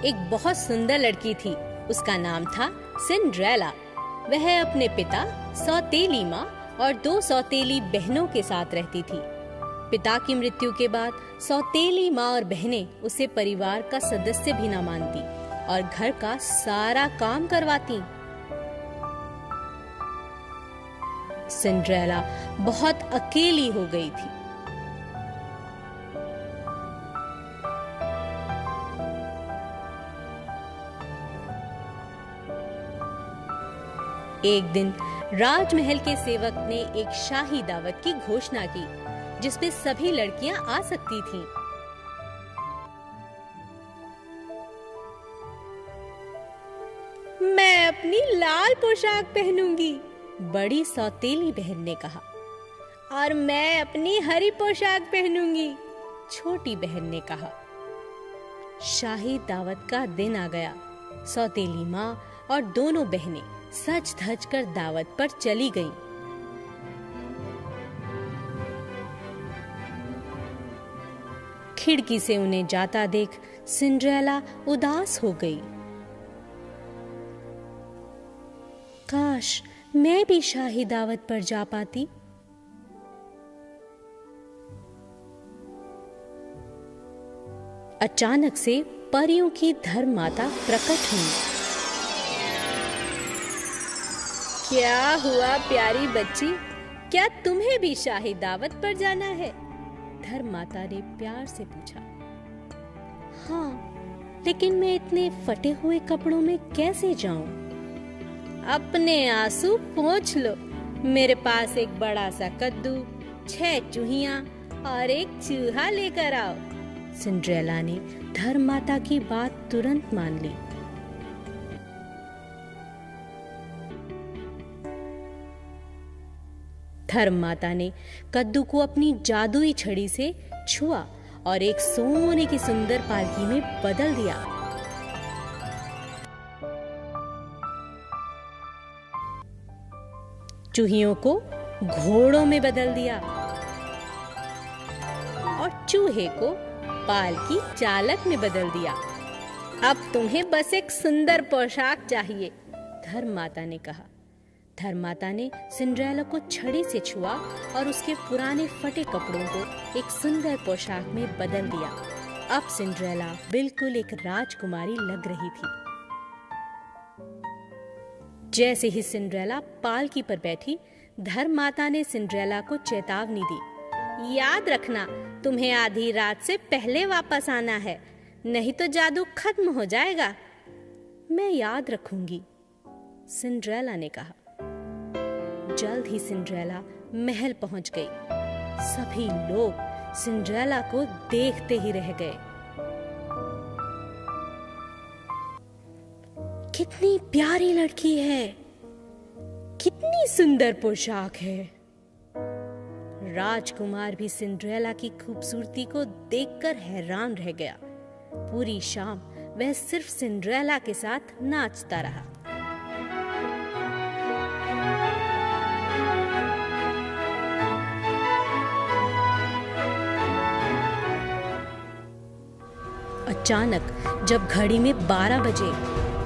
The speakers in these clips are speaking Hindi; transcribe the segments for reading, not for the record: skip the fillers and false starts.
एक बहुत सुंदर लड़की थी। उसका नाम था सिंड्रेला। वह अपने पिता, सौतेली माँ और 2 सौतेली बहनों के साथ रहती थी। पिता की मृत्यु के बाद सौतेली माँ और बहनें उसे परिवार का सदस्य भी न मानती और घर का सारा काम करवाती। सिंड्रेला बहुत अकेली हो गई थी। एक दिन राजमहल के सेवक ने एक शाही दावत की घोषणा की जिसमें सभी लड़कियां आ सकती थीं। मैं अपनी लाल पोशाक पहनूंगी, बड़ी सौतेली बहन ने कहा। और मैं अपनी हरी पोशाक पहनूंगी, छोटी बहन ने कहा। शाही दावत का दिन आ गया। सौतेली माँ और दोनों बहनें सज धज कर दावत पर चली गईं। खिड़की से उन्हें जाता देख सिंड्रेला उदास हो गई। काश मैं भी शाही दावत पर जा पाती। अचानक से परियों की धर्म माता प्रकट हुई। क्या हुआ प्यारी बच्ची, क्या तुम्हें भी शाही दावत पर जाना है? धर्म माता ने प्यार से पूछा। हाँ, लेकिन मैं इतने फटे हुए कपड़ों में कैसे जाऊं? अपने आंसू पोंछ लो। मेरे पास एक बड़ा सा कद्दू, 6 चूहियां और एक चूहा लेकर आओ। सिंड्रेला ने धर्म माता की बात तुरंत मान ली। धर्म माता ने कद्दू को अपनी जादुई छड़ी से छुआ और एक सोने की सुंदर पालकी में बदल दिया। चूहियों को घोड़ों में बदल दिया और चूहे को पालकी चालक में बदल दिया। अब तुम्हें बस एक सुंदर पोशाक चाहिए, धर्म माता ने कहा। धर्म माता ने सिंड्रेला को छड़ी से छुआ और उसके पुराने फटे कपड़ों को एक सुंदर पोशाक में बदल दिया। अब सिंड्रेला बिल्कुल एक राजकुमारी लग रही थी। जैसे ही सिंड्रेला पालकी पर बैठी, धर्म माता ने सिंड्रेला को चेतावनी दी। याद रखना, तुम्हें आधी रात से पहले वापस आना है, नहीं तो जादू खत्म हो जाएगा। मैं याद रखूंगी, सिंड्रेला ने कहा। जल्द ही सिंड्रेला महल पहुंच गई। सभी लोग सिंड्रेला को देखते ही रह गए। कितनी प्यारी लड़की है, कितनी सुंदर पोशाक है। राजकुमार भी सिंड्रेला की खूबसूरती को देखकर हैरान रह गया। पूरी शाम वह सिर्फ सिंड्रेला के साथ नाचता रहा। अचानक जब घड़ी में 12 बजे,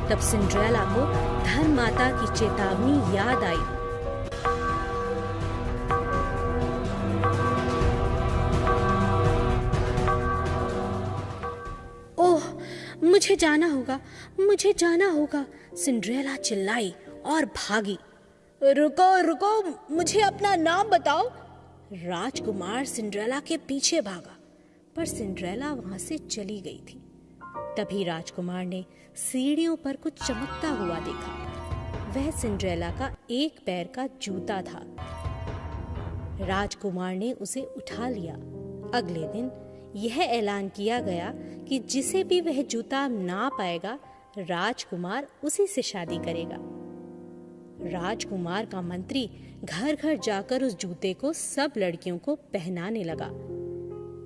तब सिंड्रेला को धर्म माता की चेतावनी याद आई। ओह, मुझे जाना होगा, मुझे जाना होगा, सिंड्रेला चिल्लाई और भागी। रुको रुको, मुझे अपना नाम बताओ। राजकुमार सिंड्रेला के पीछे भागा, पर सिंड्रेला वहां से चली गई थी। तभी राजकुमार ने सीढ़ियों पर कुछ चमकता हुआ देखा। वह सिंड्रेला का एक पैर का जूता था। राजकुमार ने उसे उठा लिया। अगले दिन यह ऐलान किया गया कि जिसे भी वह जूता ना पाएगा, राजकुमार उसी से शादी करेगा। राजकुमार का मंत्री घर घर जाकर उस जूते को सब लड़कियों को पहनाने लगा।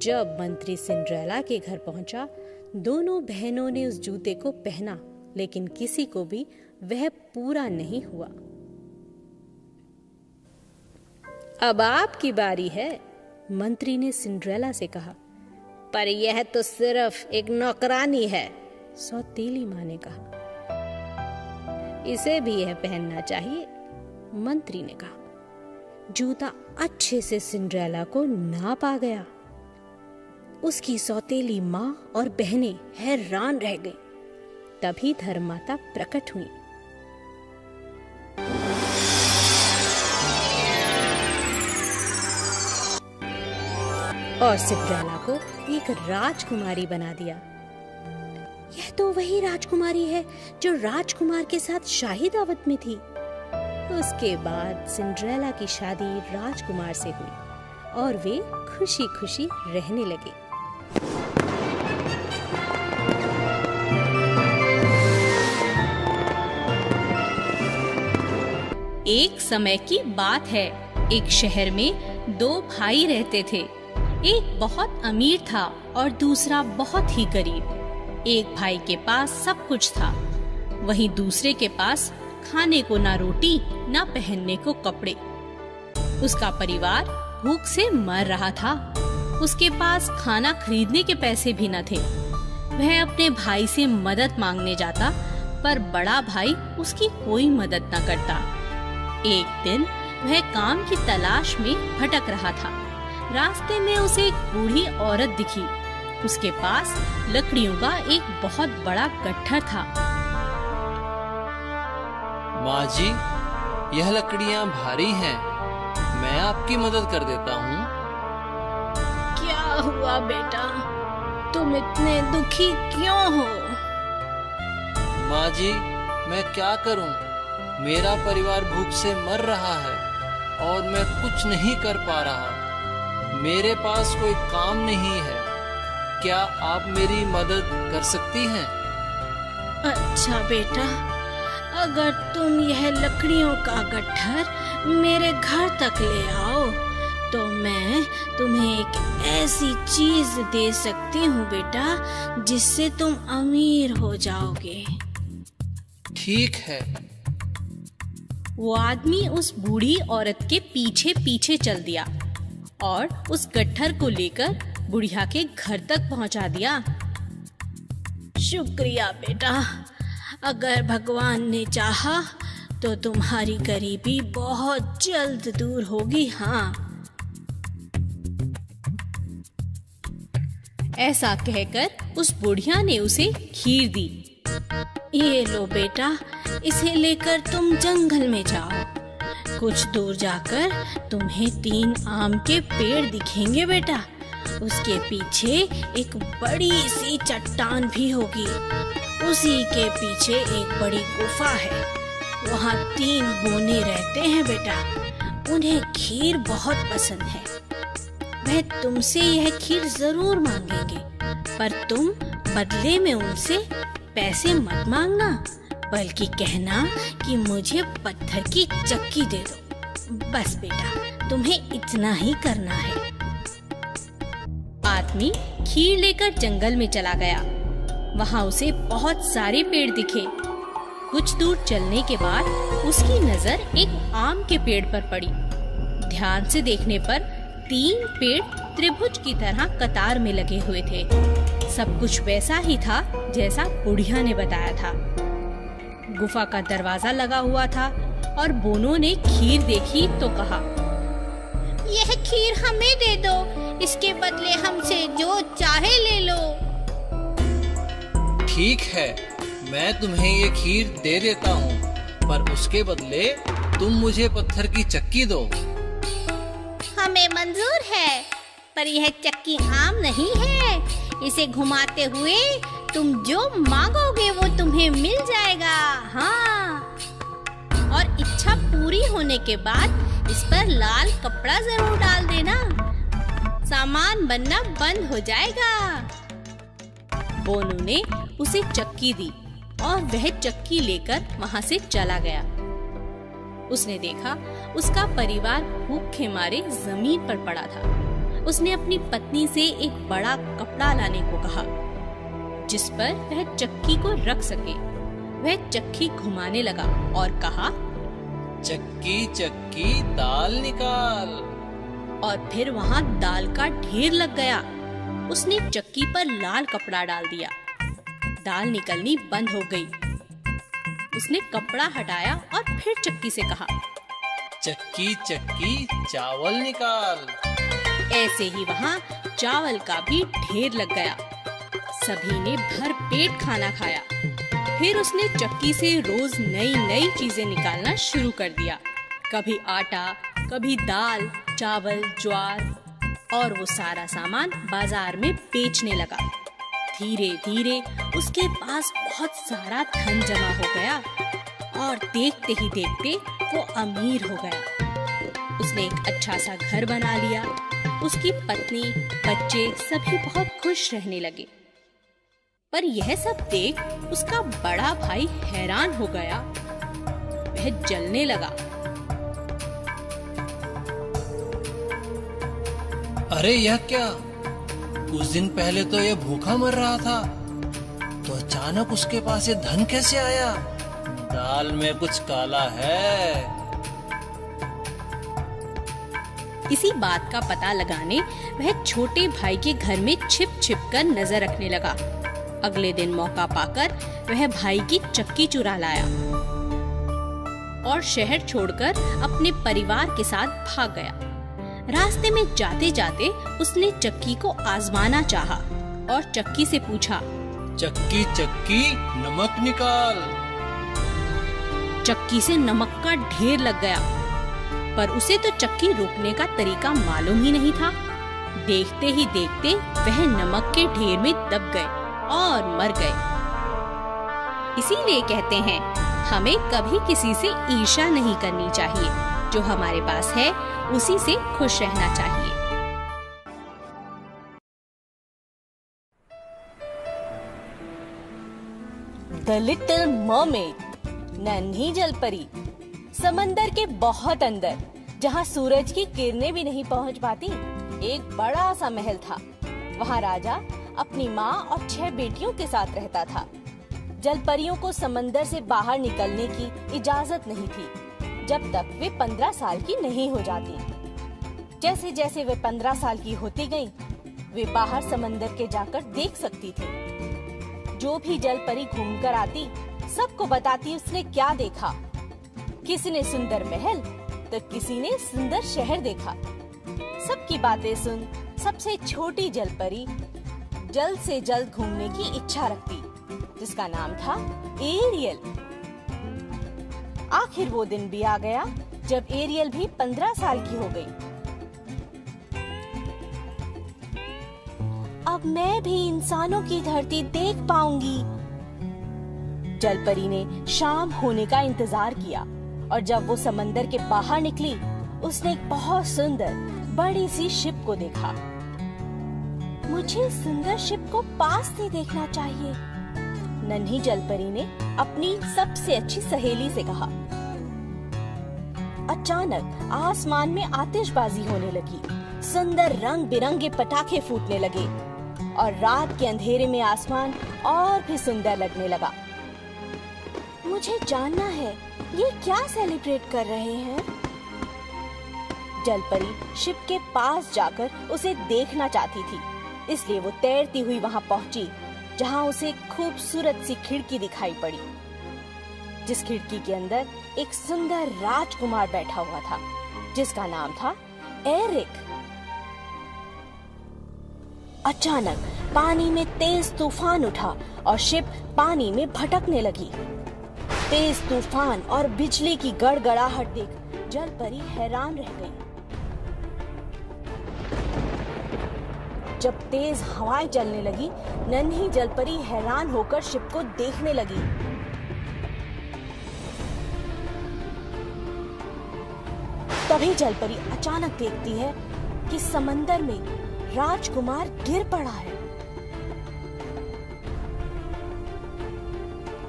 जब मंत्री सिंड्रेला के घर पहुंचा, दोनों बहनों ने उस जूते को पहना, लेकिन किसी को भी वह पूरा नहीं हुआ। अब आपकी बारी है, मंत्री ने सिंड्रेला से कहा। पर यह तो सिर्फ एक नौकरानी है, सौतेली माँ ने कहा। इसे भी यह पहनना चाहिए, मंत्री ने कहा। जूता अच्छे से सिंड्रेला को नाप आ गया। उसकी सौतेली माँ और बहनें हैरान रह गईं। तभी धर्ममाता प्रकट हुई। और सिंड्रेला को एक राजकुमारी बना दिया। यह तो वही राजकुमारी है जो राजकुमार के साथ शाही दावत में थी। उसके बाद सिंड्रेला की शादी राजकुमार से हुई और वे खुशी खुशी रहने लगे। एक समय की बात है। एक शहर में दो भाई रहते थे। एक बहुत अमीर था और दूसरा बहुत ही गरीब। एक भाई के पास सब कुछ था, वहीं दूसरे के पास खाने को ना रोटी ना पहनने को कपड़े। उसका परिवार भूख से मर रहा था। उसके पास खाना खरीदने के पैसे भी न थे। वह अपने भाई से मदद मांगने जाता, पर बड़ा भाई उसकी कोई मदद न करता। एक दिन वह काम की तलाश में भटक रहा था। रास्ते में उसे एक बूढ़ी औरत दिखी। उसके पास लकड़ियों का एक बहुत बड़ा गट्ठर था। माँ जी, यह लकड़ियाँ भारी हैं, मैं आपकी मदद कर देता हूँ। क्या हुआ बेटा, तुम इतने दुखी क्यों हो? माँ जी, मैं क्या करूँ, मेरा परिवार भूख से मर रहा है और मैं कुछ नहीं कर पा रहा। मेरे पास कोई काम नहीं है, क्या आप मेरी मदद कर सकती हैं? अच्छा बेटा, अगर तुम यह लकड़ियों का गट्ठर मेरे घर तक ले आओ तो मैं तुम्हें एक ऐसी चीज दे सकती हूँ बेटा, जिससे तुम अमीर हो जाओगे। ठीक है। वो आदमी उस बूढ़ी औरत के पीछे पीछे चल दिया और उस गट्ठर को लेकर बुढ़िया के घर तक पहुंचा दिया। शुक्रिया बेटा, अगर भगवान ने चाहा तो तुम्हारी गरीबी बहुत जल्द दूर होगी। हाँ, ऐसा कहकर उस बुढ़िया ने उसे खीर दी। ये लो बेटा, इसे लेकर तुम जंगल में जाओ। कुछ दूर जाकर तुम्हें 3 आम के पेड़ दिखेंगे बेटा। उसके पीछे एक बड़ी सी चट्टान भी होगी। उसी के पीछे एक बड़ी गुफा है। वहाँ 3 बोने रहते हैं बेटा। उन्हें खीर बहुत पसंद है। वह तुमसे यह खीर जरूर मांगेंगे, पर तुम बदले में उनसे पैसे मत मांगना, बल्कि कहना कि मुझे पत्थर की चक्की दे दो। बस बेटा, तुम्हें इतना ही करना है। आदमी खीर लेकर जंगल में चला गया। वहाँ उसे बहुत सारे पेड़ दिखे। कुछ दूर चलने के बाद उसकी नजर एक आम के पेड़ पर पड़ी। ध्यान से देखने पर 3 पेड़ त्रिभुज की तरह कतार में लगे हुए थे। सब कुछ वैसा ही था जैसा बुढ़िया ने बताया था। गुफा का दरवाजा लगा हुआ था और बोनों ने खीर देखी तो कहा, यह खीर हमें दे दो, इसके बदले हमसे जो चाहे ले लो। ठीक है, मैं तुम्हें ये खीर दे देता हूँ, पर उसके बदले तुम मुझे पत्थर की चक्की दो। हमें मंजूर है, पर यह चक्की आम नहीं है। इसे घुमाते हुए तुम जो मांगोगे वो तुम्हें मिल जाएगा। हाँ, और इच्छा पूरी होने के बाद इस पर लाल कपड़ा जरूर डाल देना, सामान बनना बंद हो जाएगा। बोनू ने उसे चक्की दी और वह चक्की लेकर वहाँ से चला गया। उसने देखा उसका परिवार भूखे मारे जमीन पर पड़ा था। उसने अपनी पत्नी से एक बड़ा कपड़ा लाने को कहा, जिस पर वह चक्की को रख सके। वह चक्की घुमाने लगा और कहा, चक्की चक्की दाल निकाल। और फिर वहाँ दाल का ढेर लग गया। उसने चक्की पर लाल कपड़ा डाल दिया। दाल निकलनी बंद हो गई। उसने कपड़ा हटाया और फिर चक्की से कहा, चक्की चक्की चावल निकाल। ऐसे ही वहाँ चावल का भी ढेर लग गया। सभी ने भर पेट खाना खाया। फिर उसने चक्की से रोज नई नई चीजें निकालना शुरू कर दिया। कभी आटा, कभी दाल, चावल, ज्वार, और वो सारा सामान बाजार में बेचने लगा। धीरे धीरे उसके पास बहुत सारा धन जमा हो गया और देखते ही देखते वो अमीर हो गया। उसने एक अच्छा सा घर बना लिया। उसकी पत्नी, बच्चे सभी बहुत खुश रहने लगे। पर यह सब देख उसका बड़ा भाई हैरान हो गया। वह जलने लगा। अरे यह क्या? कुछ दिन पहले तो यह भूखा मर रहा था, तो अचानक उसके पास ये धन कैसे आया? दाल में कुछ काला है। इसी बात का पता लगाने वह छोटे भाई के घर में छिप छिप कर नजर रखने लगा। अगले दिन मौका पाकर वह भाई की चक्की चुरा लाया और शहर छोड़कर अपने परिवार के साथ भाग गया। रास्ते में जाते जाते उसने चक्की को आजमाना चाहा और चक्की से पूछा, चक्की चक्की नमक निकाल। चक्की से नमक का ढेर लग गया, पर उसे तो चक्की रोकने का तरीका मालूम ही नहीं था। देखते ही देखते वह नमक के ढेर में दब गए और मर गए। इसीलिए कहते हैं, हमें कभी किसी से ईर्ष्या नहीं करनी चाहिए। जो हमारे पास है उसी से खुश रहना चाहिए। द लिटिल मरमेड, नन्ही जलपरी। समंदर के बहुत अंदर, जहाँ सूरज की किरणें भी नहीं पहुँच पाती, एक बड़ा सा महल था। वहाँ राजा अपनी माँ और 6 बेटियों के साथ रहता था। जलपरियों को समंदर से बाहर निकलने की इजाजत नहीं थी जब तक वे 15 साल की नहीं हो जाती। जैसे जैसे वे 15 साल की होती गईं, वे बाहर समंदर के जाकर देख सकती थी। जो भी जलपरी घूमकर आती, सबको बताती उसने क्या देखा। किसी ने सुंदर महल तो किसी ने सुंदर शहर देखा। सबकी बातें सुन सबसे छोटी जलपरी जल्द से जल्द घूमने की इच्छा रखती, जिसका नाम था एरियल। आखिर वो दिन भी आ गया जब एरियल भी 15 साल की हो गई। अब मैं भी इंसानों की धरती देख पाऊंगी। जलपरी ने शाम होने का इंतजार किया और जब वो समंदर के बाहर निकली, उसने एक बहुत सुंदर बड़ी सी शिप को देखा। मुझे सुंदर शिप को पास से देखना चाहिए, नन्ही जलपरी ने अपनी सबसे अच्छी सहेली से कहा। अचानक आसमान में आतिशबाजी होने लगी। सुंदर रंग बिरंगे पटाखे फूटने लगे और रात के अंधेरे में आसमान और भी सुंदर लगने लगा। मुझे जानना है, ये क्या सेलिब्रेट कर रहे हैं? जलपरी शिप के पास जाकर उसे देखना चाहती थी, इसलिए वो तैरती हुई वहां पहुंची, जहां उसे खूबसूरत सी खिड़की दिखाई पड़ी, जिस खिड़की के अंदर एक सुंदर राजकुमार बैठा हुआ था, जिसका नाम था एरिक। अचानक पानी में तेज तूफान उठा और शिप पानी में भटकने लगी। तेज तूफान और बिजली की गड़गड़ाहट देख जलपरी हैरान रह गई। जब तेज हवाएं चलने लगी, नन्ही जलपरी हैरान होकर शिप को देखने लगी। तभी जलपरी अचानक देखती है कि समंदर में राजकुमार गिर पड़ा है।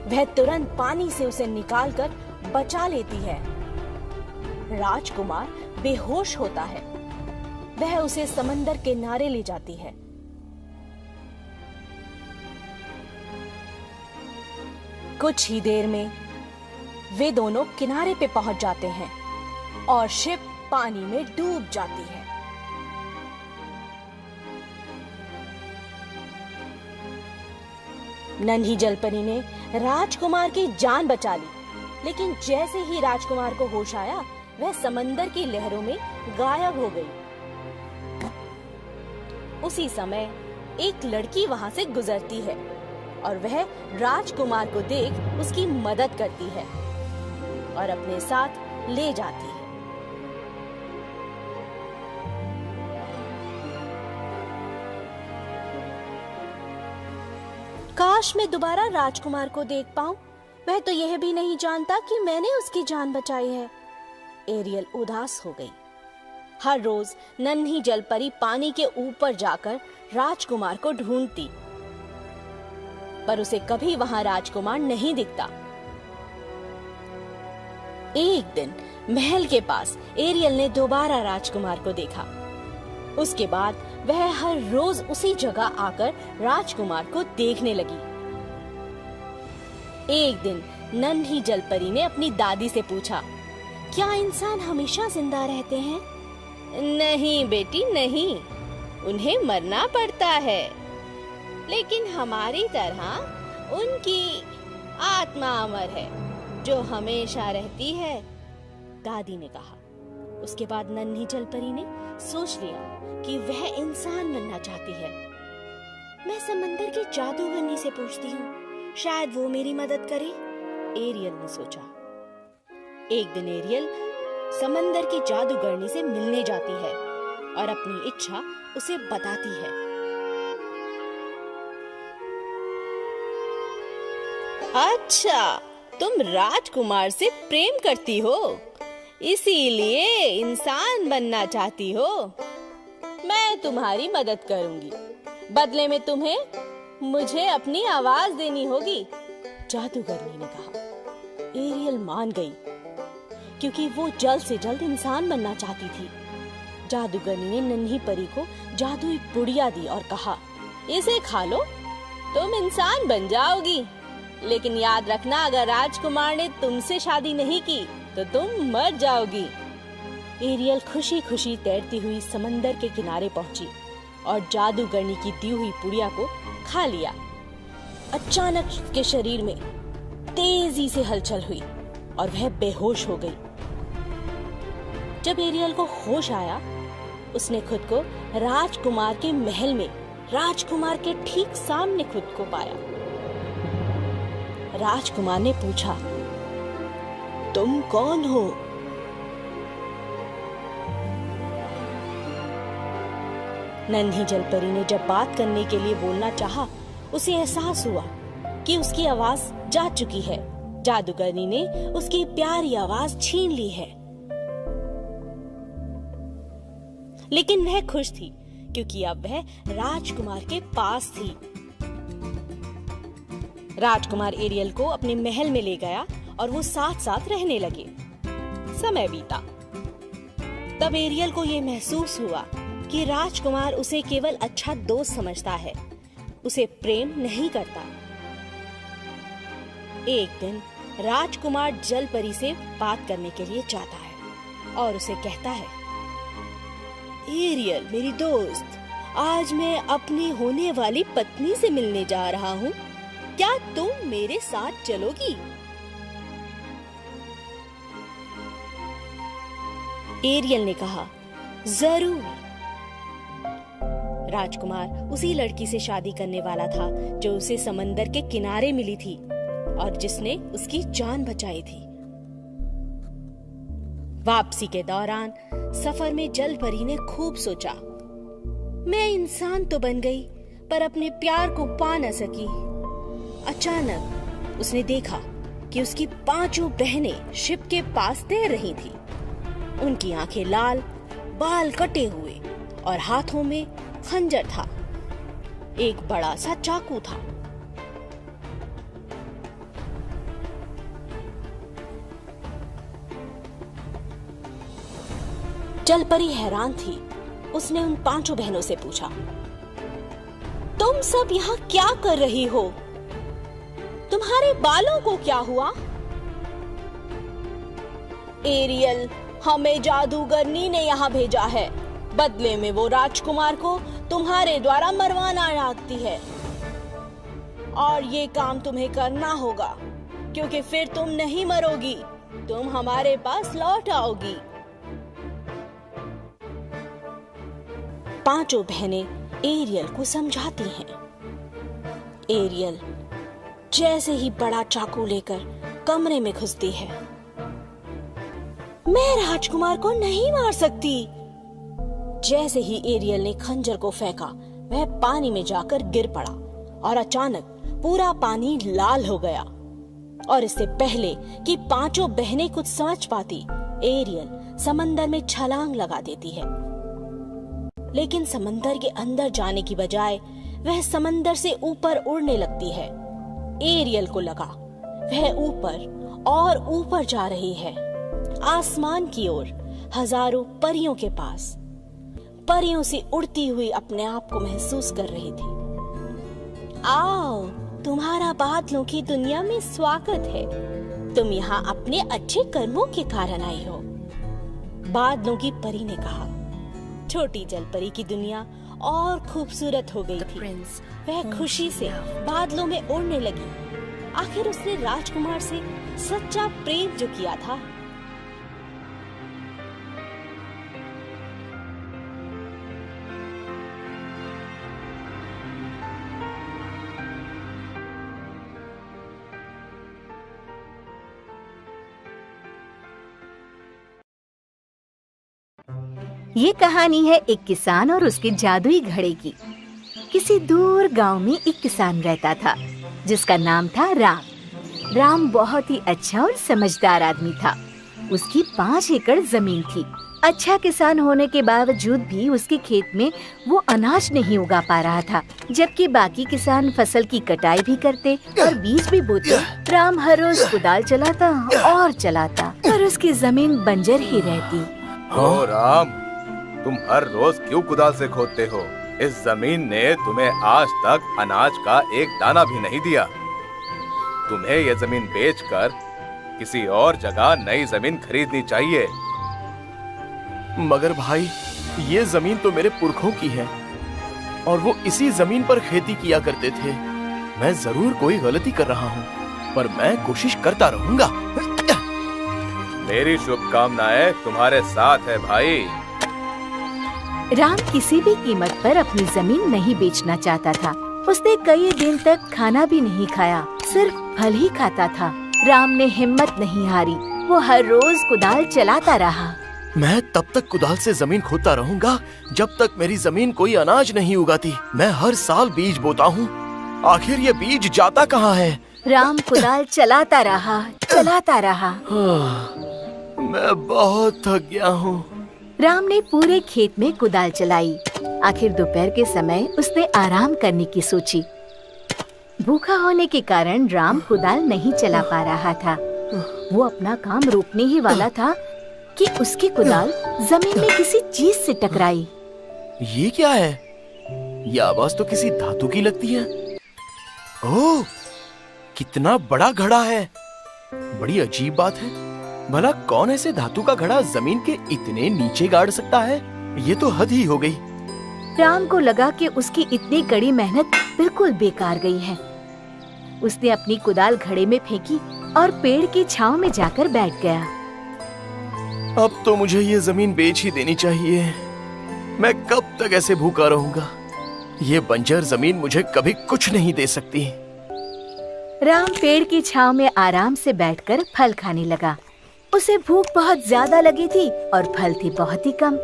वह तुरंत पानी से उसे निकालकर बचा लेती है। राजकुमार बेहोश होता है। वह उसे समंदर के किनारे ले जाती है। कुछ ही देर में वे दोनों किनारे पे पहुंच जाते हैं और शिप पानी में डूब जाती है। नन्ही जलपरी ने राजकुमार की जान बचा ली, लेकिन जैसे ही राजकुमार को होश आया वह समंदर की लहरों में गायब हो गई। उसी समय एक लड़की वहां से गुजरती है और वह राजकुमार को देख उसकी मदद करती है और अपने साथ ले जाती है। काश मैं दोबारा राजकुमार को देख पाऊं। वह तो यह भी नहीं जानता कि मैंने उसकी जान बचाई है। एरियल उदास हो गई। हर रोज नन्ही जलपरी पानी के ऊपर जाकर राजकुमार को ढूंढती, पर उसे कभी वहां राजकुमार नहीं दिखता। एक दिन महल के पास एरियल ने दोबारा राजकुमार को देखा। उसके बाद वह हर रोज उसी जगह आकर राजकुमार को देखने लगी। एक दिन नन्ही जलपरी ने अपनी दादी से पूछा, क्या इंसान हमेशा जिंदा रहते हैं? नहीं बेटी नहीं, उन्हें मरना पड़ता है, लेकिन हमारी तरह उनकी आत्मा अमर है जो हमेशा रहती है, दादी ने कहा। उसके बाद नन्ही जलपरी ने सोच लिया कि वह इंसान बनना चाहती है। मैं समंदर की जादूगरनी से पूछती हूँ, शायद वो मेरी मदद करे, एरियल ने सोचा। एक दिन एरियल समंदर की जादूगरनी से मिलने जाती है और अपनी इच्छा उसे बताती है। अच्छा, तुम राजकुमार से प्रेम करती हो, इसीलिए इंसान बनना चाहती हो। मैं तुम्हारी मदद करूंगी, बदले में तुम्हें मुझे अपनी आवाज देनी होगी, जादूगरनी ने कहा। एरियल मान गई क्योंकि वो जल्द से जल्द इंसान बनना चाहती थी। जादूगरनी ने नन्ही परी को जादुई पुड़िया दी और कहा, इसे खा लो, तुम इंसान बन जाओगी, लेकिन याद रखना अगर राजकुमार ने तुमसे शादी नहीं की तो तुम मर जाओगी। एरियल खुशी खुशी तैरती हुई समंदर के किनारे पहुंची और जादूगरनी की दी हुई पुड़िया को खा लिया। अचानक उसके शरीर में तेजी से हलचल हुई और वह बेहोश हो गई। जब एरियल को होश आया, उसने खुद को राजकुमार के महल में राजकुमार के ठीक सामने खुद को पाया। राजकुमार ने पूछा, तुम कौन हो? नन्ही जलपरी ने जब बात करने के लिए बोलना चाहा, उसे एहसास हुआ कि उसकी आवाज जा चुकी है। जादूगरनी ने उसकी प्यारी आवाज छीन ली है। लेकिन वह खुश थी क्योंकि अब वह राजकुमार के पास थी। राजकुमार एरियल को अपने महल में ले गया और वो साथ साथ रहने लगे। समय बीता। तब एरियल को यह महसूस हुआ कि राजकुमार उसे केवल अच्छा दोस्त समझता है, उसे प्रेम नहीं करता। एक दिन राजकुमार जलपरी से बात करने के लिए जाता है और उसे कहता है, एरियल मेरी दोस्त, आज मैं अपनी होने वाली पत्नी से मिलने जा रहा हूँ, क्या तुम मेरे साथ चलोगी? एरियल ने कहा, जरूर। राजकुमार उसी लड़की से शादी करने वाला था जो उसे समंदर के किनारे मिली थी और जिसने उसकी जान बचाई थी। वापसी के दौरान सफर में जलपरी ने खूब सोचा, मैं इंसान तो बन गई पर अपने प्यार को पा न सकी। अचानक उसने देखा कि उसकी 5 बहनें शिप के पास तैर रही थी। उनकी आंखें लाल, बाल कटे हुए और हाथों में खंजर था। एक बड़ा सा चाकू था। जलपरी हैरान थी। उसने उन 5 बहनों से पूछा, तुम सब यहाँ क्या कर रही हो? तुम्हारे बालों को क्या हुआ? एरियल, हमें जादूगरनी ने यहाँ भेजा है, बदले में वो राजकुमार को तुम्हारे द्वारा मरवाना चाहती है। और ये काम तुम्हें करना होगा, क्योंकि फिर तुम नहीं मरोगी, तुम हमारे पास लौट आओगी। पांचों बहनें एरियल को समझाती हैं। एरियल जैसे ही बड़ा चाकू लेकर कमरे में घुसती है। मैं राजकुमार को नहीं मार सकती। जैसे ही एरियल ने खंजर को फेंका, वह पानी में जाकर गिर पड़ा और अचानक पूरा पानी लाल हो गया। और इससे पहले कि पांचों बहनें कुछ समझ पाती, एरियल समंदर में छलांग लगा देती है। लेकिन समंदर के अंदर जाने की बजाय वह समंदर से ऊपर उड़ने लगती है। एरियल को लगा वह ऊपर और ऊपर जा रही है, आसमान की ओर, हजारों परियों के पास। परियों से उड़ती हुई अपने आप को महसूस कर रही थी। आओ, तुम्हारा बादलों की दुनिया में स्वागत है। तुम यहाँ अपने अच्छे कर्मों के कारण आई हो। बादलों की परी ने कहा। छोटी जलपरी की दुनिया और खूबसूरत हो गई थी। वह खुशी से बादलों में उड़ने लगी। आखिर उसने राजकुमार से सच्चा प्रेम जो किया था। ये कहानी है एक किसान और उसके जादुई घड़े की। किसी दूर गांव में एक किसान रहता था जिसका नाम था राम। राम बहुत ही अच्छा और समझदार आदमी था। उसकी 5 एकड़ जमीन थी। अच्छा किसान होने के बावजूद भी उसके खेत में वो अनाज नहीं उगा पा रहा था। जबकि बाकी किसान फसल की कटाई भी करते और बीज भी बोते, राम हर रोज कुदाल चलाता और चलाता, पर उसकी जमीन बंजर ही रहती। ओ राम, तुम हर रोज क्यों कुदाल से खोदते हो? इस जमीन ने तुम्हें आज तक अनाज का एक दाना भी नहीं दिया। तुम्हें यह जमीन बेचकर किसी और जगह नई जमीन खरीदनी चाहिए। मगर भाई, ये जमीन तो मेरे पुरखों की है और वो इसी जमीन पर खेती किया करते थे। मैं जरूर कोई गलती कर रहा हूँ, पर मैं कोशिश करता रहूंगा। मेरी शुभकामनाएं तुम्हारे साथ है भाई। राम किसी भी कीमत पर अपनी जमीन नहीं बेचना चाहता था। उसने कई दिन तक खाना भी नहीं खाया, सिर्फ फल ही खाता था। राम ने हिम्मत नहीं हारी। वो हर रोज कुदाल चलाता रहा। मैं तब तक कुदाल से जमीन खोदता रहूंगा जब तक मेरी जमीन कोई अनाज नहीं उगाती। मैं हर साल बीज बोता हूँ, आखिर ये बीज जाता कहाँ है? राम कुदाल चलाता रहा, चलाता रहा। मैं बहुत थक गया हूँ। राम ने पूरे खेत में कुदाल चलाई। आखिर दोपहर के समय उसने आराम करने की सोची। भूखा होने के कारण राम कुदाल नहीं चला पा रहा था। वो अपना काम रोकने ही वाला था कि उसकी कुदाल जमीन में किसी चीज से टकराई। ये क्या है? ये आवाज तो किसी धातु की लगती है। ओह, कितना बड़ा घड़ा है। बड़ी अजीब बात है। भला कौन ऐसे धातु का घड़ा जमीन के इतने नीचे गाड़ सकता है? ये तो हद ही हो गई। राम को लगा कि उसकी इतनी कड़ी मेहनत बिल्कुल बेकार गई है। उसने अपनी कुदाल घड़े में फेंकी और पेड़ की छांव में जाकर बैठ गया। अब तो मुझे ये जमीन बेच ही देनी चाहिए। मैं कब तक ऐसे भूखा रहूंगा? ये बंजर जमीन मुझे कभी कुछ नहीं दे सकती। राम पेड़ की छांव में आराम से बैठकर फल खाने लगा। उसे भूख बहुत ज्यादा लगी थी और फल थे बहुत ही कम।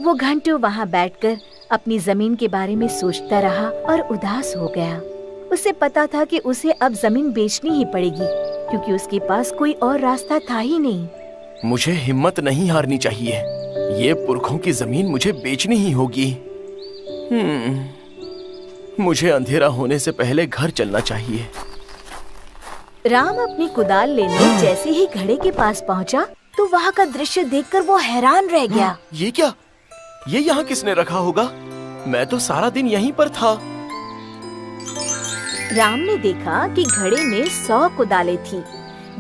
वो घंटों वहाँ बैठकर अपनी जमीन के बारे में सोचता रहा और उदास हो गया। उसे पता था कि उसे अब जमीन बेचनी ही पड़ेगी, क्योंकि उसके पास कोई और रास्ता था ही नहीं। मुझे हिम्मत नहीं हारनी चाहिए। ये पुरखों की जमीन मुझे बेचनी ही होगी। मुझे अंधेरा होने से पहले घर चलना चाहिए। राम अपनी कुदाल लेने जैसे ही घड़े के पास पहुंचा, तो वहाँ का दृश्य देखकर वो हैरान रह गया। ये क्या? ये यहाँ किसने रखा होगा? मैं तो सारा दिन यहीं पर था। राम ने देखा कि घड़े में 100 कुदालें थी,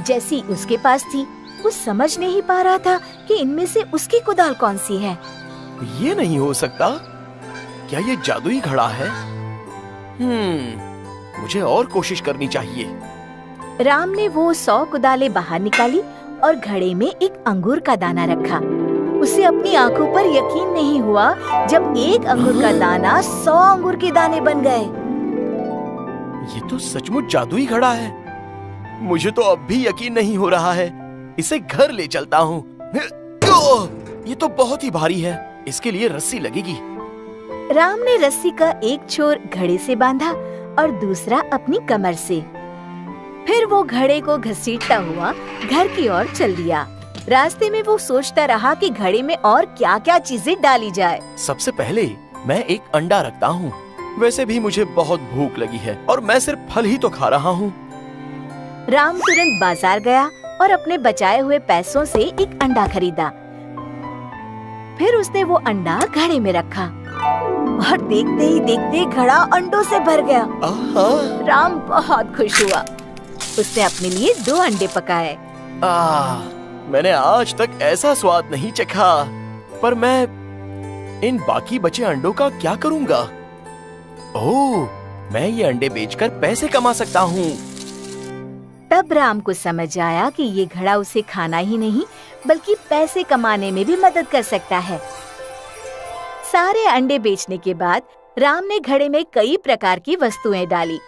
जैसी उसके पास थी। वो समझ नहीं पा रहा था कि इनमें से उसकी कुदाल कौन सी है। ये नहीं हो सकता। क्या ये जादुई घड़ा है? मुझे और कोशिश करनी चाहिए। राम ने वो 100 कुदालें बाहर निकाली और घड़े में एक अंगूर का दाना रखा। उसे अपनी आंखों पर यकीन नहीं हुआ जब एक अंगूर का दाना 100 अंगूर के दाने बन गए। ये तो सचमुच जादुई घड़ा है। मुझे तो अब भी यकीन नहीं हो रहा है। इसे घर ले चलता हूँ। ये तो बहुत ही भारी है। इसके लिए रस्सी लगेगी। राम ने रस्सी का एक छोर घड़े से बांधा और दूसरा अपनी कमर से। फिर वो घड़े को घसीटता हुआ घर की ओर चल दिया। रास्ते में वो सोचता रहा कि घड़े में और क्या क्या चीजें डाली जाए। सबसे पहले मैं एक अंडा रखता हूँ। वैसे भी मुझे बहुत भूख लगी है और मैं सिर्फ फल ही तो खा रहा हूँ। राम तुरंत बाजार गया और अपने बचाए हुए पैसों से एक अंडा खरीदा। फिर उसने वो अंडा घड़े में रखा और देखते ही देखते घड़ा अंडों से भर गया। राम बहुत खुश हुआ। उसने अपने लिए 2 अंडे पकाए। मैंने आज तक ऐसा स्वाद नहीं चखा। पर मैं इन बाकी बचे अंडों का क्या करूँगा? ओह, मैं ये अंडे बेचकर पैसे कमा सकता हूँ। तब राम को समझ आया कि ये घड़ा उसे खाना ही नहीं बल्कि पैसे कमाने में भी मदद कर सकता है। सारे अंडे बेचने के बाद राम ने घड़े में कई प्रकार की वस्तुएं डाली।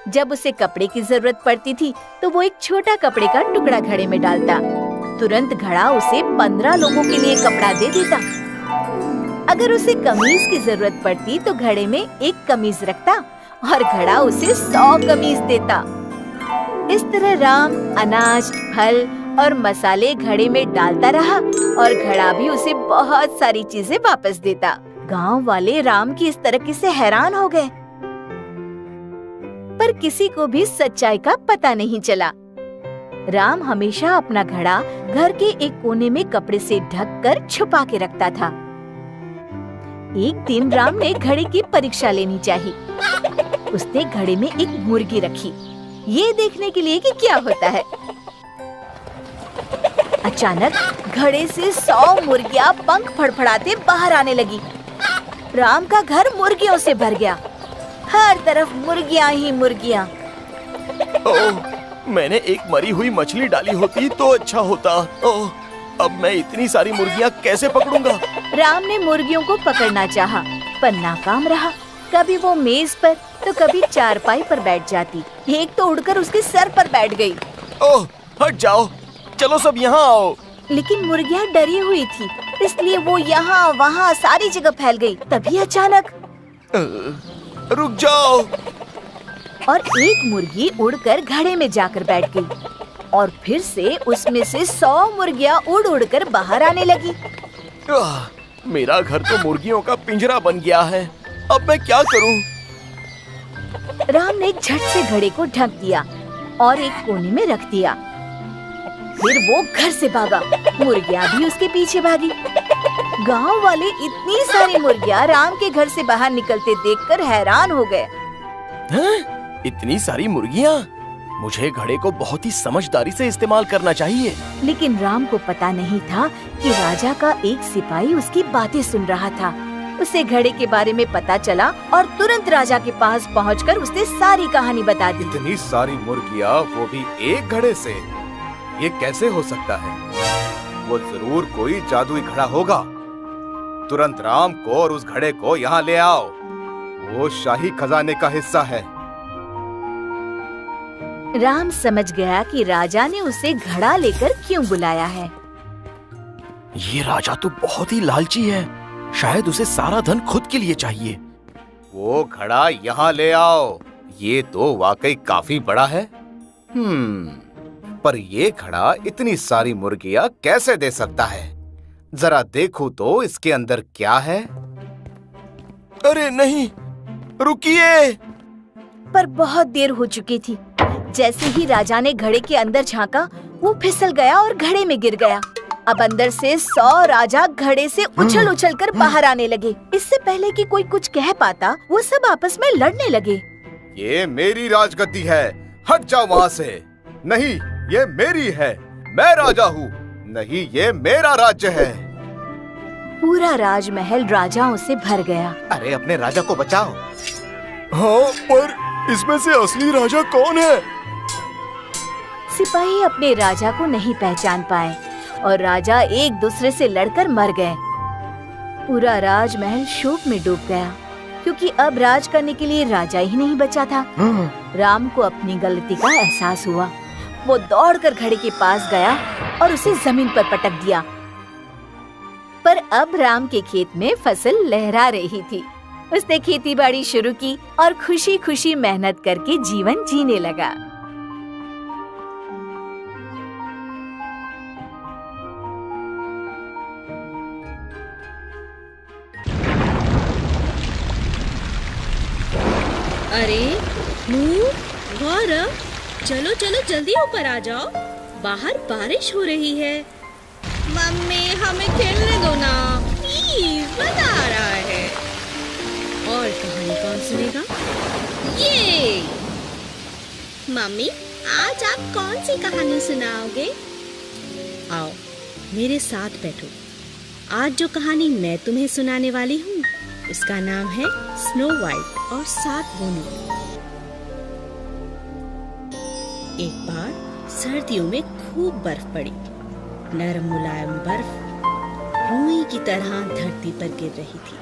जब उसे कपड़े की जरूरत पड़ती थी तो वो एक छोटा कपड़े का टुकड़ा घड़े में डालता। तुरंत घड़ा उसे 15 लोगों के लिए कपड़ा दे देता। अगर उसे कमीज की जरूरत पड़ती तो घड़े में एक कमीज रखता और घड़ा उसे 100 कमीज देता। इस तरह राम अनाज, फल और मसाले घड़े में डालता रहा और घड़ा भी उसे बहुत सारी चीजें वापस देता। गांव वाले राम की इस तरक्की से हैरान हो गए, पर किसी को भी सच्चाई का पता नहीं चला। राम हमेशा अपना घड़ा घर के एक कोने में कपड़े से ढककर छुपा के रखता था। एक दिन राम ने घड़े की परीक्षा लेनी चाही। उसने घड़े में एक मुर्गी रखी, ये देखने के लिए कि क्या होता है। अचानक घड़े से 100 मुर्गियां पंख फड़फड़ाते बाहर आने लगी। राम का घर मुर्गियों से भर गया। हर तरफ मुर्गियां ही मुर्गियां। ओह, मैंने एक मरी हुई मछली डाली होती तो अच्छा होता। ओह, अब मैं इतनी सारी मुर्गियां कैसे पकड़ूंगा? राम ने मुर्गियों को पकड़ना चाहा, पर नाकाम रहा। कभी वो मेज पर तो कभी चारपाई पर बैठ जाती। एक तो उड़कर उसके सर पर बैठ गई। ओह, हट जाओ, चलो सब यहाँ आओ। लेकिन मुर्गियाँ डरी हुई थी, इसलिए वो यहाँ वहाँ सारी जगह फैल गई। तभी अचानक रुक जाओ। और एक मुर्गी उड़कर घड़े में जाकर बैठ गई और फिर से उसमें से 100 मुर्गियाँ उड़ उड़कर बाहर आने लगी। मेरा घर तो मुर्गियों का पिंजरा बन गया है। अब मैं क्या करूं? राम ने झट से घड़े को ढक दिया और एक कोने में रख दिया। फिर वो घर से भागा। मुर्गियाँ भी उसके पीछे भागी। गांव वाले इतनी सारी मुर्गियाँ राम के घर से बाहर निकलते देखकर हैरान हो गए। इतनी सारी मुर्गियाँ? मुझे घड़े को बहुत ही समझदारी से इस्तेमाल करना चाहिए। लेकिन राम को पता नहीं था कि राजा का एक सिपाही उसकी बातें सुन रहा था। उसे घड़े के बारे में पता चला और तुरंत राजा के पास पहुंचकर उसने सारी कहानी बता दी। इतनी सारी मुर्गियाँ, वो भी एक घड़े से? ये कैसे हो सकता है? वो जरूर कोई जादुई घड़ा होगा। तुरंत राम को और उस घड़े को यहाँ ले आओ। वो शाही खजाने का हिस्सा है। राम समझ गया कि राजा ने उसे घड़ा लेकर क्यों बुलाया है। ये राजा तो बहुत ही लालची है। शायद उसे सारा धन खुद के लिए चाहिए। वो घड़ा यहाँ ले आओ। ये तो वाकई काफी बड़ा है। पर ये घड़ा इतनी सारी मुर्गियाँ कैसे दे सकता है? जरा देखूं तो इसके अंदर क्या है। अरे नहीं, रुकिए। पर बहुत देर हो चुकी थी। जैसे ही राजा ने घड़े के अंदर झांका, वो फिसल गया और घड़े में गिर गया। अब अंदर से 100 राजा घड़े से उछल उछल कर बाहर आने लगे। इससे पहले कि कोई कुछ कह पाता, वो सब आपस में लड़ने लगे। ये मेरी राजगद्दी है, हट जाओ वहाँ से। नहीं, ये मेरी है, मैं राजा हूँ। नहीं, ये मेरा राज्य है। पूरा राजमहल राजाओं से भर गया। अरे अपने राजा को बचाओ। हाँ, पर इसमें से असली राजा कौन है? सिपाही अपने राजा को नहीं पहचान पाए और राजा एक दूसरे से लड़कर मर गए। पूरा राजमहल शोक में डूब गया क्योंकि अब राज करने के लिए राजा ही नहीं बचा था। राम को अपनी गलती का एहसास हुआ। वो दौड़कर घड़े के पास गया और उसे जमीन पर पटक दिया। पर अब राम के खेत में फसल लहरा रही थी। उसने खेती बाड़ी शुरू की और खुशी खुशी मेहनत करके जीवन जीने लगा। अरे गौरव, चलो चलो जल्दी ऊपर आ जाओ, बाहर बारिश हो रही है। मम्मी हमें खेलने दो ना प्लीज, मजा आ रहा है। और कहानी कौन सुनेगा? ये मम्मी, आज आप कौन सी कहानी सुनाओगे? आओ मेरे साथ बैठो। आज जो कहानी मैं तुम्हें सुनाने वाली हूँ उसका नाम है स्नो वाइट और 7 बूंदों। एक बार सर्दियों में खूब बर्फ पड़ी। नरम मुलायम बर्फ रुई की तरह धरती पर गिर रही थी।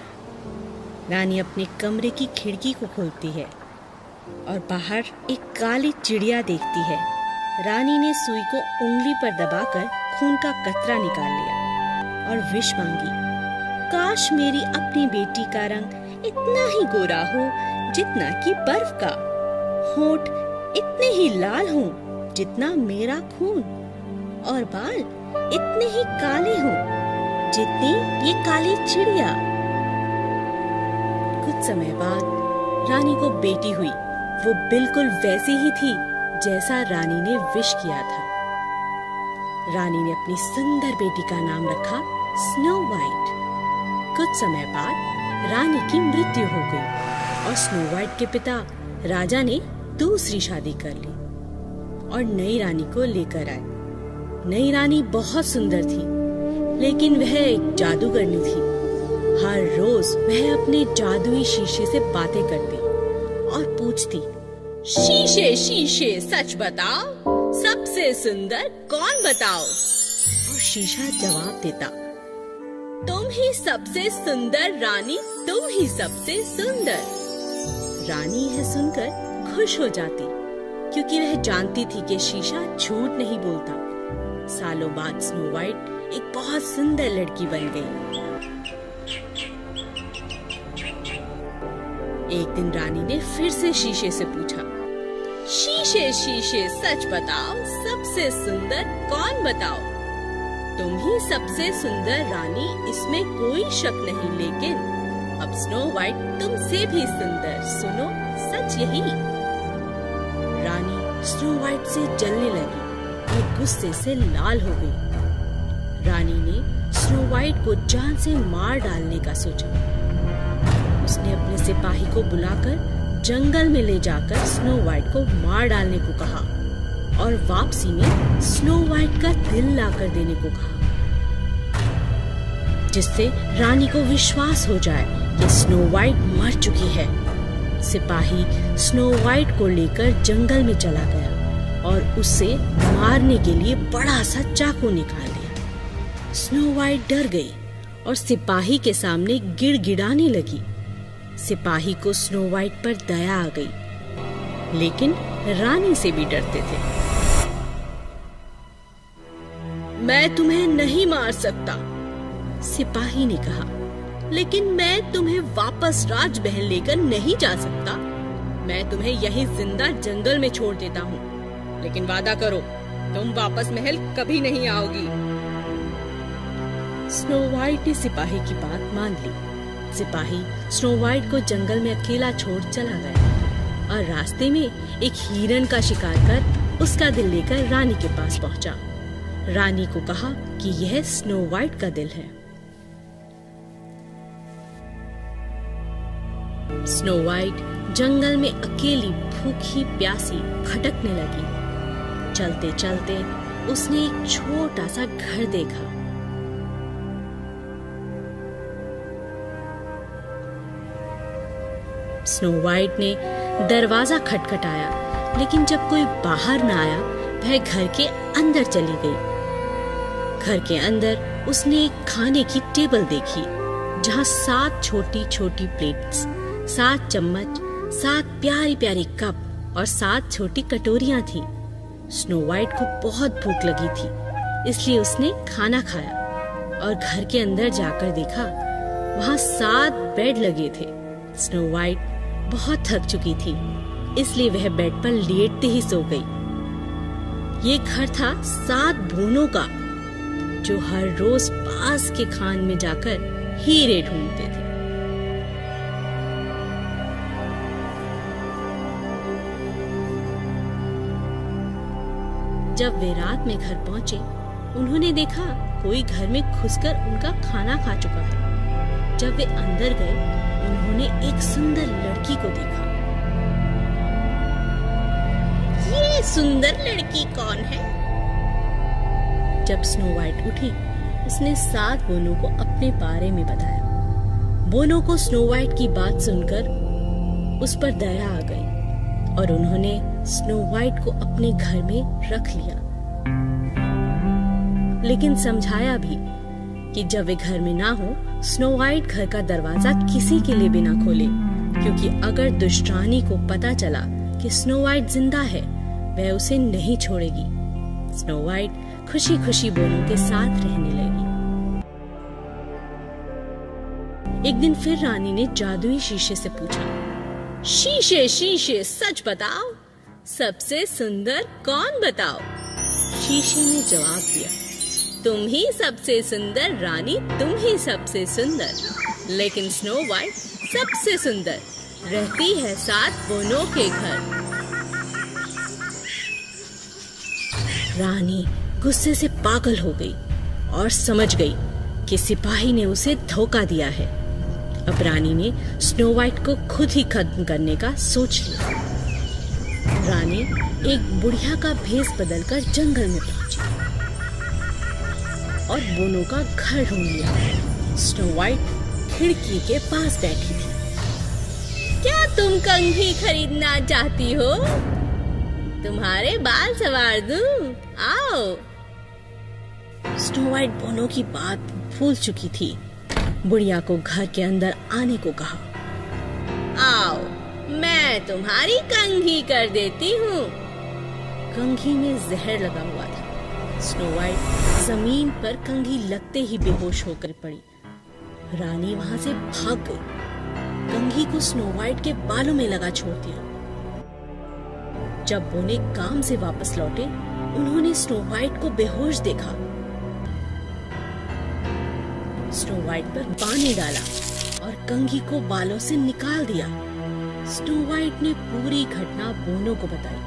रानी अपने कमरे की खिड़की को खोलती है और बाहर एक काली चिड़िया देखती है। रानी ने सुई को उंगली पर दबाकर खून का कतरा निकाल लिया और विश मांगी, काश मेरी अपनी बेटी का रंग इतना ही गोरा हो जितना कि बर्फ का, होंठ इतने ही लाल हों जितना मेरा खून, और बाल इतने ही काले हों जितनी ये काली चिड़िया। कुछ समय बाद रानी को बेटी हुई। वो बिल्कुल वैसी ही थी जैसा रानी ने विश किया था। रानी ने अपनी सुंदर बेटी का नाम रखा स्नो वाइट। कुछ समय बाद रानी की मृत्यु हो गई और स्नो वाइट के पिता राजा ने दूसरी शादी कर ली और नई रानी को लेकर आए। नई रानी बहुत सुंदर थी, लेकिन वह एक जादूगरनी थी। हर रोज वह अपने जादुई शीशे से बातें करती और पूछती, शीशे शीशे सच बताओ, सबसे सुंदर कौन बताओ? और शीशा जवाब देता, तुम ही सबसे सुंदर रानी, तुम ही सबसे सुंदर। रानी यह सुनकर खुश हो जाती क्योंकि वह जानती थी कि शीशा झूठ नहीं बोलता। सालों बाद स्नो वाइट एक बहुत सुंदर लड़की बन गई। एक दिन रानी ने फिर से शीशे से पूछा, शीशे शीशे सच बताओ, सबसे सुंदर कौन बताओ? तुम ही सबसे सुंदर रानी, इसमें कोई शक नहीं, लेकिन अब स्नो वाइट तुमसे भी सुंदर, सुनो सच यही। रानी स्नो वाइट से जलने लगी और गुस्से से लाल हो गई। रानी ने स्नो वाइट को जान से मार डालने का सोचा। उसने अपने सिपाही को बुलाकर जंगल में ले जाकर स्नो वाइट को मार डालने को कहा और वापसी में स्नो वाइट का दिल लाकर देने को कहा, जिससे रानी को विश्वास हो जाए कि स्नो वाइट मर चुकी है। सिपाही स्नो वाइट को लेकर जंगल में चला गया और उसे मारने के लिए बड़ा सा चाकू निकाल लिया। स्नो वाइट डर गई और सिपाही के सामने गिड़गिड़ाने लगी। सिपाही को स्नो वाइट पर दया आ गई, लेकिन रानी से भी डरते थे। मैं तुम्हें नहीं मार सकता, सिपाही ने कहा, लेकिन मैं तुम्हें वापस राजमहल लेकर नहीं जा सकता। मैं तुम्हें यहीं जिंदा जंगल में छोड़ देता हूँ, लेकिन वादा करो तुम वापस महल कभी नहीं आओगी। स्नो वाइट ने सिपाही की बात मान ली। सिपाही स्नो वाइट को जंगल में अकेला छोड़ चला गया और रास्ते में एक हिरन का शिकार कर उसका दिल लेकर रानी के पास पहुंचा। रानी को कहा कि यह स्नो वाइट का दिल है। स्नो वाइट जंगल में अकेली भूखी प्यासी भटकने लगी। चलते चलते उसने एक छोटा सा घर देखा। स्नो वाइट ने दरवाजा खटखटाया, लेकिन जब कोई बाहर न आया, वह घर के अंदर चली गई। घर के अंदर उसने एक खाने की टेबल देखी, जहाँ 7 छोटी छोटी प्लेट्स, 7 चम्मच, 7 प्यारी प्यारी कप और 7 छोटी कटोरियां थी। स्नो वाइट को बहुत भूख लगी थी, इसलिए उसने खाना खाया और घर के अंदर जाकर देखा, वहाँ 7 बेड लगे थे। स्नो वाइट बहुत थक चुकी थी, इसलिए वह बेड पर लेटते ही सो गई। ये घर था 7 बोनों का, जो हर रोज पास के खान में जाकर हीरे ढूंढते थे। जब वे रात में घर पहुंचे, उन्होंने देखा कोई घर में घुसकर उनका खाना खा चुका है। जब वे अंदर गए, उन्होंने एक सुंदर लड़की को देखा। ये सुंदर लड़की कौन है? जब स्नो वाइट उठी, उसने 7 बोनों को अपने बारे में बताया। बोनों को स्नो वाइट की बात सुनकर उस पर दया आ गई और उन्होंने स्नो वाइट को अपने घर में रख लिया, लेकिन समझाया भी कि जब वे घर में ना हो, स्नो वाइट घर का दरवाजा किसी के लिए भी ना खोले, क्योंकि अगर दुष्ट रानी को पता चला कि स्नो वाइट जिंदा है, वह उसे नहीं छोड़ेगी। स्नो वाइट खुशी खुशी बोनों के साथ रहने लगी। एक दिन फिर रानी ने जादुई शीशे से पूछा, शीशे शीशे सच बताओ, सबसे सुंदर कौन बताओ? शीशे ने जवाब दिया, तुम ही सबसे सुंदर रानी, तुम ही सबसे सुंदर। लेकिन स्नो वाइट सबसे सुंदर, रहती है 7 बोनों के घर। रानी गुस्से से पागल हो गई और समझ गई कि सिपाही ने उसे धोखा दिया है। अब रानी ने स्नो वाइट को खुद ही खत्म करने का सोच लिया। रानी एक बुढ़िया का भेष बदलकर जंगल में पहुंची और बोनों का घर ढूंढ लिया। स्नो वाइट खिड़की के पास बैठी थी। क्या तुम कंघी खरीदना चाहती हो? तुम्हारे बाल संवार दूं? आओ। स्नो वाइट बोनों की बात भूल चुकी थी। बुढ़िया को घर के अंदर आने को कहा। आओ, मैं तुम्हारी कंघी कर देती हूँ। कंघी में जहर लगा हुआ था। स्नो वाइट जमीन पर कंघी लगते ही बेहोश होकर पड़ी। रानी वहां से भाग गई। कंघी को स्नो वाइट के बालों में लगा छोड़ दिया। जब बोने काम से वापस लौटे, उन्होंने स्नो वाइट को बेहोश देखा। स्नो वाइट पर पानी डाला और कंघी को बालों से निकाल दिया। स्नो वाइट ने पूरी घटना बोनों को बताई।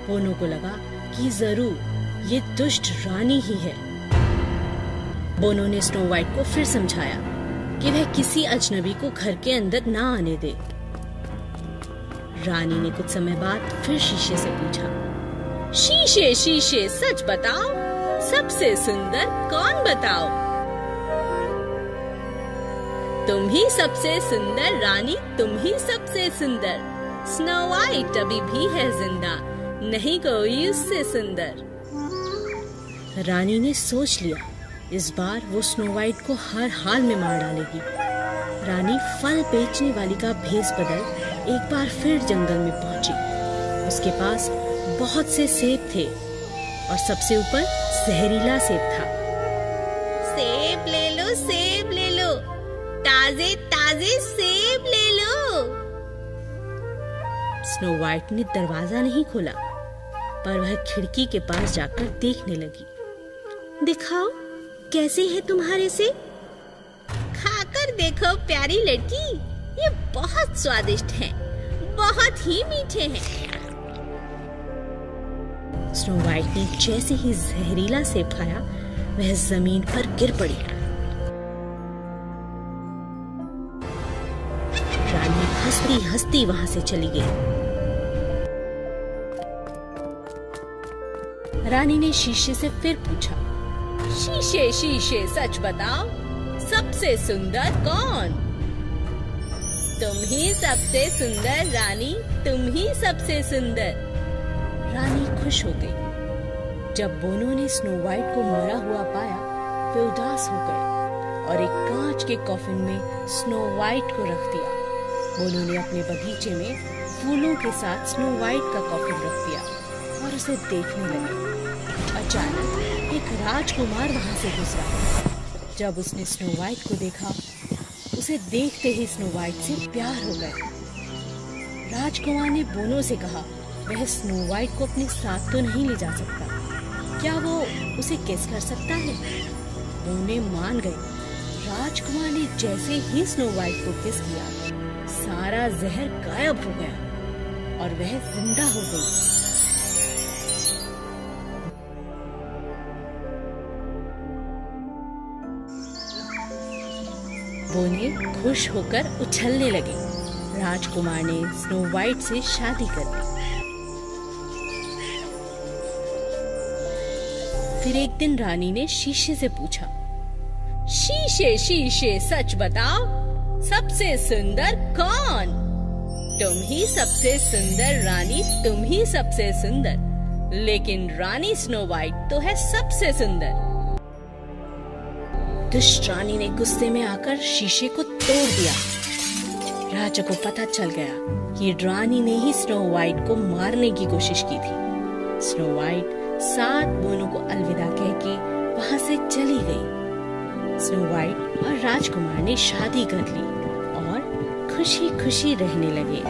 बोनों को लगा कि जरूर ये दुष्ट रानी ही है। बोनों ने स्नो वाइट को फिर समझाया कि वह किसी अजनबी को घर के अंदर ना आने दे। रानी ने कुछ समय बाद फिर शीशे से पूछा, शीशे शीशे सच बताओ, सबसे सुंदर कौन बताओ? तुम ही सबसे सुंदर रानी, तुम ही सबसे सुंदर। स्नो वाइट अभी भी है जिंदा, नहीं कोई उससे सुंदर। रानी ने सोच लिया, इस बार वो स्नो वाइट को हर हाल में मार डालेगी। रानी फल बेचने वाली का भेष बदल एक बार फिर जंगल में पहुंची। उसके पास बहुत से सेब थे और सबसे ऊपर जहरीला सेब था। सेब ले लो, सेब ले लो, ताजे ताजे सेब ले लो। स्नो वाइट ने दरवाजा नहीं खोला, पर वह खिड़की के पास जाकर देखने लगी। दिखाओ कैसे है तुम्हारे सेब? खाकर देखो प्यारी लड़की, ये बहुत स्वादिष्ट हैं, बहुत ही मीठे हैं। स्नो वाइट ने जैसे ही जहरीला सेब खाया, वह जमीन पर गिर पड़ी। रानी हंसती हंसती वहां से चली गई। रानी ने शीशे से फिर पूछा, शीशे शीशे सच बताओ, सबसे सुंदर कौन? तुम ही सबसे सुंदर रानी, तुम ही सबसे सुंदर। रानी खुश हो गई। जब बोनो ने स्नो वाइट को मरा हुआ पाया, वे उदास हो गए और एक कांच के कॉफिन में स्नो वाइट को रख दिया। बोनो ने अपने बगीचे में फूलों के साथ स्नो वाइट का कॉफिन रख दिया और उसे देखने लगे। अचानक एक राजकुमार वहां से गुजरा। जब उसने स्नो वाइट को देखा, उसे देखते ही स्नो वाइट से प्यार हो गया। राजकुमार ने बोनो से कहा, वह स्नो वाइट को अपने साथ तो नहीं ले जा सकता, क्या वो उसे किस कर सकता है? बोने मान गए। राजकुमार ने जैसे ही स्नो वाइट को किस किया, सारा जहर गायब हो गया और वह जिंदा हो गई। बोने खुश होकर उछलने लगे। राजकुमार ने स्नो वाइट से शादी कर ली। फिर एक दिन रानी ने शीशे से पूछा, शीशे शीशे सच बताओ, सबसे सुंदर कौन? तुम ही सबसे सुंदर रानी, तुम ही सबसे सुंदर। लेकिन रानी स्नो वाइट तो है सबसे सुंदर। दुष्ट रानी ने गुस्से में आकर शीशे को तोड़ दिया। राजा को पता चल गया कि रानी ने ही स्नो वाइट को मारने की कोशिश की थी। स्नो वाइट 7 बोनों को अलविदा कह के वहां से चली गई। स्नो वाइट और राजकुमार ने शादी कर ली और खुशी खुशी रहने लगे।